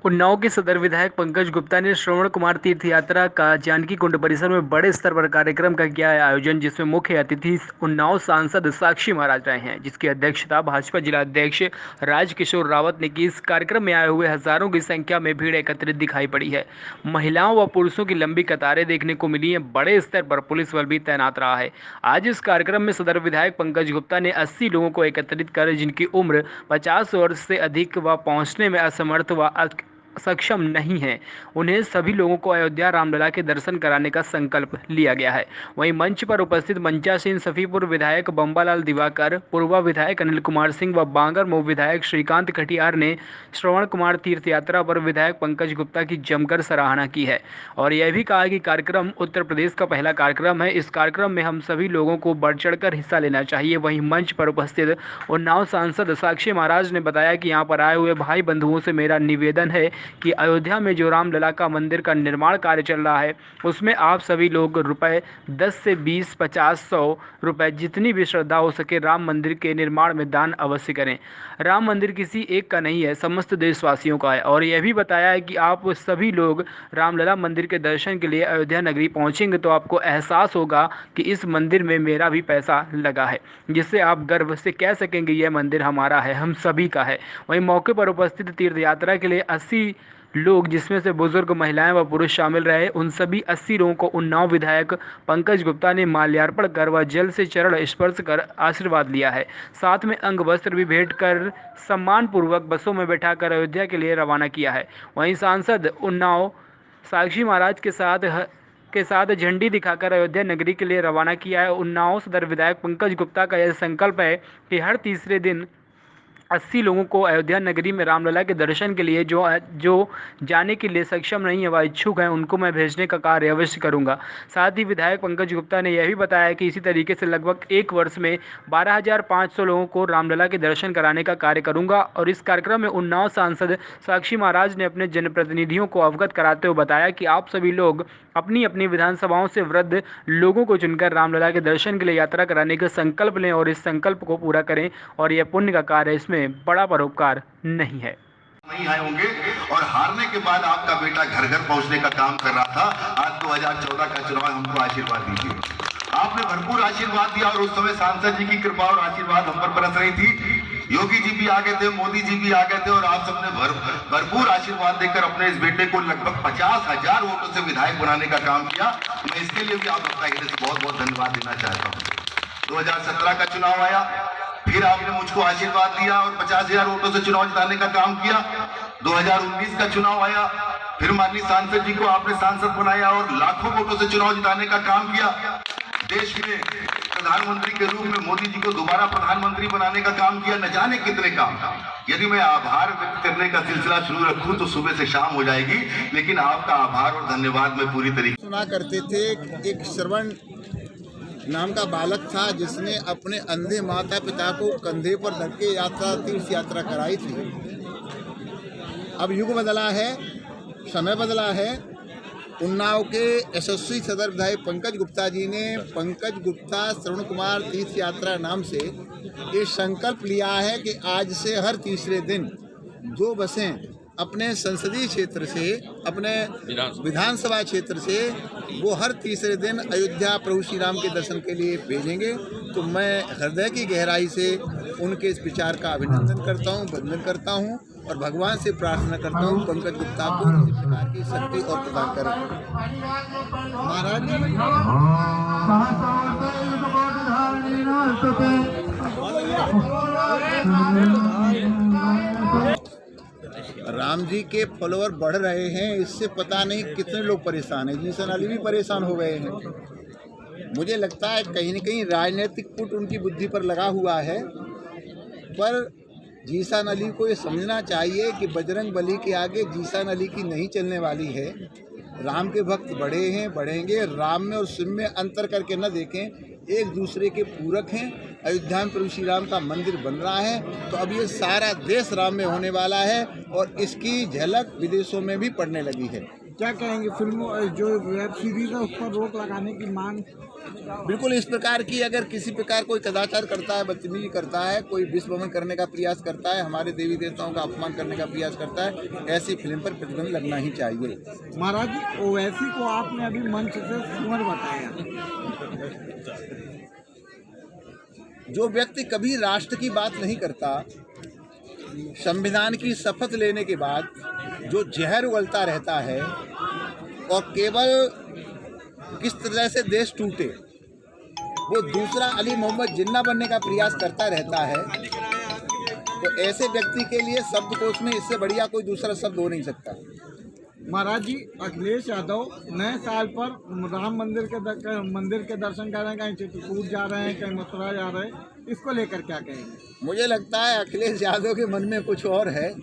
उन्नाव के सदर विधायक पंकज गुप्ता ने श्रवण कुमार तीर्थ यात्रा का जानकी कुंड परिसर में बड़े स्तर पर कार्यक्रम का किया है आयोजन, जिसमें मुख्य अतिथि उन्नाव सांसद साक्षी महाराज रहे हैं, जिसकी अध्यक्षता भाजपा जिला अध्यक्ष राजकिशोर रावत ने की। इस कार्यक्रम में आए हुए हजारों की संख्या में भीड़ एकत्रित दिखाई पड़ी है। महिलाओं व पुरुषों की लंबी कतारें देखने को मिली है। बड़े स्तर पर पुलिस बल भी तैनात रहा है। आज इस कार्यक्रम में सदर विधायक पंकज गुप्ता ने 80 लोगों को एकत्रित कर, जिनकी उम्र 50 वर्ष से अधिक व पहुंचने में असमर्थ व सक्षम नहीं है, उन्हें सभी लोगों को अयोध्या रामलला के दर्शन कराने का संकल्प लिया गया है। वहीं मंच पर उपस्थित मंचासीन सफीपुर विधायक बम्बालाल दिवाकर, पूर्व विधायक अनिल कुमार सिंह व बांगरमऊ विधायक श्रीकांत कटियार ने श्रवण कुमार तीर्थ यात्रा पर विधायक पंकज गुप्ता की जमकर सराहना की है और यह भी कहा कि कार्यक्रम उत्तर प्रदेश का पहला कार्यक्रम है। इस कार्यक्रम में हम सभी लोगों को बढ़ चढ़कर हिस्सा लेना चाहिए। वहीं मंच पर उपस्थित उन्नाव सांसद साक्षी महाराज ने बताया कि यहाँ पर आए हुए भाई बंधुओं से मेरा निवेदन है कि अयोध्या में जो रामलला का मंदिर का निर्माण कार्य चल रहा है, उसमें आप सभी लोग रुपए 10 से 20, 50, 100 रुपए जितनी भी श्रद्धा हो सके राम मंदिर के निर्माण में दान अवश्य करें। राम मंदिर किसी एक का नहीं है, समस्त देशवासियों का है। और यह भी बताया है कि आप सभी लोग रामलला मंदिर के दर्शन के लिए अयोध्या नगरी पहुंचेंगे तो आपको एहसास होगा कि इस मंदिर में मेरा भी पैसा लगा है, जिससे आप गर्व से कह सकेंगे यह मंदिर हमारा है, हम सभी का है। वहीं मौके पर उपस्थित तीर्थ यात्रा के लिए 80 लोग, जिसमें से बुजुर्ग, महिलाएं व पुरुष शामिल रहे, उन सभी 80 लोगों को उन्नाव विधायक पंकज गुप्ता ने माल्यार्पण कर व जल से चरण स्पर्श कर आशीर्वाद लिया है। साथ में अंग वस्त्र भी भेंट कर सम्मान पूर्वक बसों में बैठाकर अयोध्या के लिए रवाना किया है। वहीं सांसद उन्नाव साक्षी महाराज के साथ झंडी दिखाकर अयोध्या नगरी के लिए रवाना किया है। उन्नाव सदर विधायक पंकज गुप्ता का यह संकल्प है कि हर तीसरे दिन 80 लोगों को अयोध्या नगरी में रामलला के दर्शन के लिए जो जाने के लिए सक्षम नहीं है व इच्छुक हैं, उनको मैं भेजने का कार्य अवश्य करूंगा। साथ ही विधायक पंकज गुप्ता ने यह भी बताया कि इसी तरीके से लगभग एक वर्ष में 12,500 लोगों को रामलला के दर्शन कराने का कार्य करूंगा। और इस कार्यक्रम में उन्नाव सांसद साक्षी महाराज ने अपने जनप्रतिनिधियों को अवगत कराते हुए बताया कि आप सभी लोग अपनी अपनी विधानसभाओं से वृद्ध लोगों को चुनकर रामलला के दर्शन के लिए यात्रा कराने का संकल्प लें और इस संकल्प को पूरा करें। और यह पुण्य का कार्य, इसमें बड़ा परोपकार नहीं है। नहीं आए होंगे और हारने के बाद आपका बेटा घर घर पहुंचने का काम कर रहा था। आज 2014 का चुनाव, हमको आशीर्वाद दीजिए। आपने भरपूर आशीर्वाद दिया और उस समय सांसद जी की कृपा और आशीर्वाद हम पर बरस रही थी। योगी जी भी आ गए थे, मोदी जी भी आ गए थे और आप सबने भरपूर आशीर्वाद देकर अपने इस बेटे को लगभग 50,000 वोटों से विधायक बनाने का काम किया। मैं इसके लिए भी आप सबका हृदय से बहुत बहुत धन्यवाद देना चाहता हूँ। 2017 का चुनाव आया, फिर आपने मुझको आशीर्वाद दिया और 50,000 वोटों से चुनाव जिताने का काम किया। 2019 का चुनाव आया, फिर माननीय सांसद जी को आपने सांसद बनाया और लाखों वोटों से चुनाव जिताने का काम किया। देश में प्रधानमंत्री के रूप में मोदी जी को दोबारा प्रधानमंत्री बनाने का काम किया। न जाने कितने काम। यदि मैं आभार व्यक्त करने का सिलसिला शुरू रखूं तो सुबह से शाम हो जाएगी, लेकिन आपका आभार और धन्यवाद मैं पूरी तरीके सुना करते थे। एक श्रवण नाम का बालक था जिसने अपने अंधे माता पिता को कंधे पर धर के तीर्थ यात्रा कराई थी। अब युग बदला है, समय बदला है। उन्नाव के यशस्वी सदर विधायक पंकज गुप्ता जी ने पंकज गुप्ता श्रवण कुमार तीर्थ यात्रा नाम से ये संकल्प लिया है कि आज से हर तीसरे दिन 2 बसें अपने संसदीय क्षेत्र से, अपने विधानसभा क्षेत्र से वो हर तीसरे दिन अयोध्या प्रभु श्री राम के दर्शन के लिए भेजेंगे। तो मैं हृदय की गहराई से उनके इस विचार का अभिनंदन करता हूँ, वंदन करता हूँ और भगवान से प्रार्थना करता हूँ पंकज गुप्ता को इस प्रकार की शक्ति और प्रदान करें। राम जी के फॉलोअर बढ़ रहे हैं, इससे पता नहीं कितने लोग परेशान हैं। जीसन अली भी परेशान हो गए हैं। मुझे लगता है कहीं न कहीं राजनीतिक पुट उनकी बुद्धि पर लगा हुआ है। पर जीसन अली को ये समझना चाहिए कि बजरंग बली के आगे जीसन अली की नहीं चलने वाली है। राम के भक्त बड़े हैं, बढ़ेंगे। राम में और शिव में अंतर करके न देखें, एक दूसरे के पूरक हैं। अयोध्या में प्रभु श्री राम का मंदिर बन रहा है, तो अब ये सारा देश राम में होने वाला है और इसकी झलक विदेशों में भी पड़ने लगी है। क्या कहेंगे? फिल्म जो वेब सीरीज है उस पर रोक लगाने की मांग। बिल्कुल इस प्रकार की अगर किसी प्रकार कोई कदाचार करता है, बदतमीजी करता है, कोई विश्वभ्रमण करने का प्रयास करता है, हमारे देवी देवताओं का अपमान करने का प्रयास करता है, ऐसी फिल्म पर प्रतिबंध लगना ही चाहिए। महाराज जी, ओवैसी को आपने अभी मंच से सुअर बताया। जो व्यक्ति कभी राष्ट्र की बात नहीं करता, संविधान की शपथ लेने के बाद जो जहर उगलता रहता है और केवल किस तरह से देश टूटे वो दूसरा अली मोहम्मद जिन्ना बनने का प्रयास करता रहता है, तो ऐसे व्यक्ति के लिए शब्दकोश में इससे बढ़िया कोई दूसरा शब्द हो नहीं सकता। महाराज जी, अखिलेश यादव नए साल पर राम मंदिर के दर्शन कर रहे हैं, कहीं चित्रकूट जा रहे हैं, कहीं मथुरा जा रहे हैं, इसको लेकर क्या कहेंगे? मुझे लगता है अखिलेश यादव के मन में कुछ और है,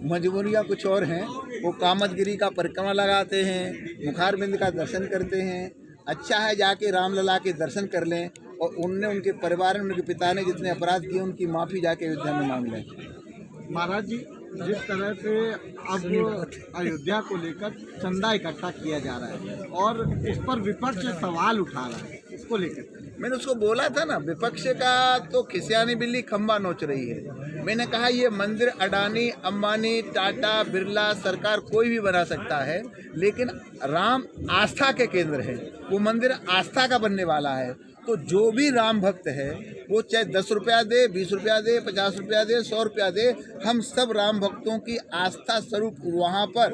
मजबूरियाँ कुछ और हैं। वो कामतगिरी का परिक्रमा लगाते हैं, मुखारबिंद का दर्शन करते हैं। अच्छा है जाके रामलला के दर्शन कर लें और उनके परिवार में उनके पिता ने जितने अपराध किए उनकी माफ़ी जाके अयोध्या में मांग लें। महाराज जी, जिस तरह से अब अयोध्या को लेकर चंदा इकट्ठा किया जा रहा है और इस पर विपक्ष सवाल उठा रहा है, इसको लेकर मैंने उसको बोला था ना, विपक्ष का तो खिसियानी बिल्ली खंबा नोच रही है। मैंने कहा ये मंदिर अडानी, अंबानी, टाटा, बिरला सरकार कोई भी बना सकता है, लेकिन राम आस्था के केंद्र है, वो मंदिर आस्था का बनने वाला है। तो जो भी राम भक्त है वो चाहे 10 रुपया दे, 20 रुपया दे, 50 रुपया दे, 100 रुपया दे, हम सब राम भक्तों की आस्था स्वरूप वहाँ पर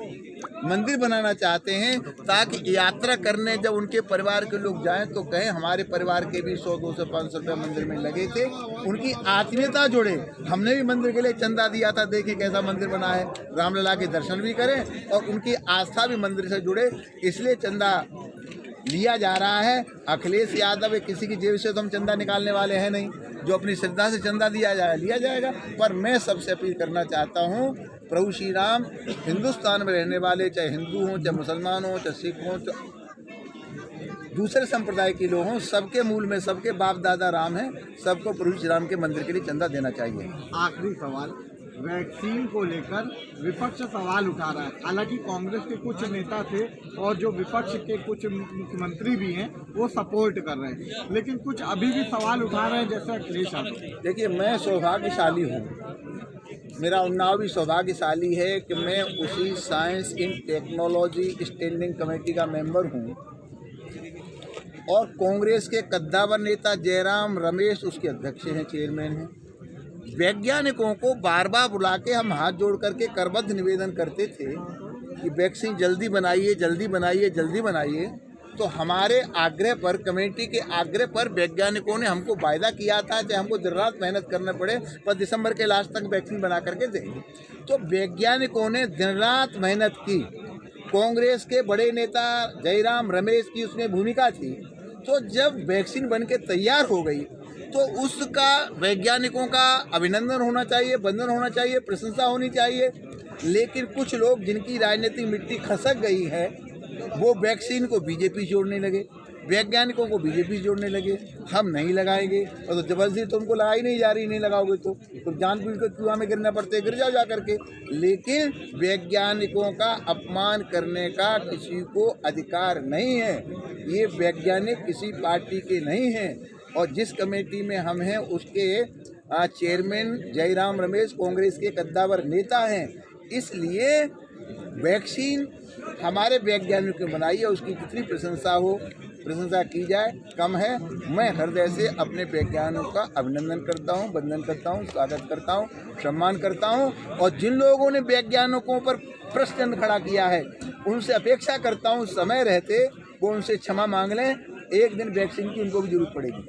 मंदिर बनाना चाहते हैं, ताकि यात्रा करने जब उनके परिवार के लोग जाएं तो कहें हमारे परिवार के भी 100, 200, 500 रुपया मंदिर में लगे थे। उनकी आत्मीयता जुड़े। हमने भी मंदिर के लिए चंदा दिया था, देखिए कैसा मंदिर बना है, रामलला के दर्शन भी करें और उनकी आस्था भी मंदिर से जुड़े, इसलिए चंदा लिया जा रहा है। अखिलेश यादव किसी की जेब से तो हम चंदा निकालने वाले हैं नहीं, जो अपनी श्रद्धा से चंदा लिया जाएगा। पर मैं सबसे अपील करना चाहता हूँ, प्रभु श्री राम हिंदुस्तान में रहने वाले, चाहे हिंदू हों, चाहे मुसलमान हों, चाहे सिख हों, दूसरे संप्रदाय के लोग हों, सबके मूल में सबके बाप दादा राम हैं। सबको प्रभु श्री राम के मंदिर के लिए चंदा देना चाहिए। आखिरी सवाल, वैक्सीन को लेकर विपक्ष सवाल उठा रहा है। हालांकि कांग्रेस के कुछ नेता थे और जो विपक्ष के कुछ मुख्यमंत्री भी हैं वो सपोर्ट कर रहे हैं, लेकिन कुछ अभी भी सवाल उठा रहे हैं, जैसे अखिलेश यादव। देखिए, मैं सौभाग्यशाली हूँ, मेरा उन्नाव भी सौभाग्यशाली है कि मैं उसी साइंस इन टेक्नोलॉजी स्टैंडिंग कमेटी का मेंबर हूँ और कांग्रेस के कद्दावर नेता जयराम रमेश उसके अध्यक्ष हैं, चेयरमैन हैं। वैज्ञानिकों को बार बार बुला के हम हाथ जोड़ करके करबद्ध निवेदन करते थे कि वैक्सीन जल्दी बनाइए, जल्दी बनाइए, जल्दी बनाइए। तो हमारे आग्रह पर, कमेटी के आग्रह पर वैज्ञानिकों ने हमको वायदा किया था कि हमको दिन रात मेहनत करना पड़े पर दिसंबर के लास्ट तक वैक्सीन बना करके देंगे। तो वैज्ञानिकों ने दिन रात मेहनत की, कांग्रेस के बड़े नेता जयराम रमेश की उसमें भूमिका थी। तो जब वैक्सीन बन के तैयार हो गई तो उसका वैज्ञानिकों का अभिनंदन होना चाहिए, वंदन होना चाहिए, प्रशंसा होनी चाहिए। लेकिन कुछ लोग जिनकी राजनीतिक मिट्टी खसक गई है वो वैक्सीन को बीजेपी जोड़ने लगे, वैज्ञानिकों को बीजेपी जोड़ने लगे। हम नहीं लगाएंगे और तो जबरदस्ती तुमको लगाई नहीं जा रही, नहीं लगाओगे तो जानबूझ कर कुआं में गिरना पड़ते, गिर जाओ जा करके। लेकिन वैज्ञानिकों का अपमान करने का किसी को अधिकार नहीं है। ये वैज्ञानिक किसी पार्टी के नहीं हैं और जिस कमेटी में हम हैं उसके चेयरमैन जयराम रमेश कांग्रेस के कद्दावर नेता हैं। इसलिए वैक्सीन हमारे वैज्ञानिकों ने बनाई है, उसकी जितनी प्रशंसा की जाए कम है। मैं हृदय से अपने वैज्ञानिकों का अभिनंदन करता हूं, वंदन करता हूं, स्वागत करता हूं, सम्मान करता हूं और जिन लोगों ने वैज्ञानिकों पर प्रश्न खड़ा किया है उनसे अपेक्षा करता हूं समय रहते वो उनसे क्षमा मांग लें। एक दिन वैक्सीन की उनको भी जरूरत पड़ेगी।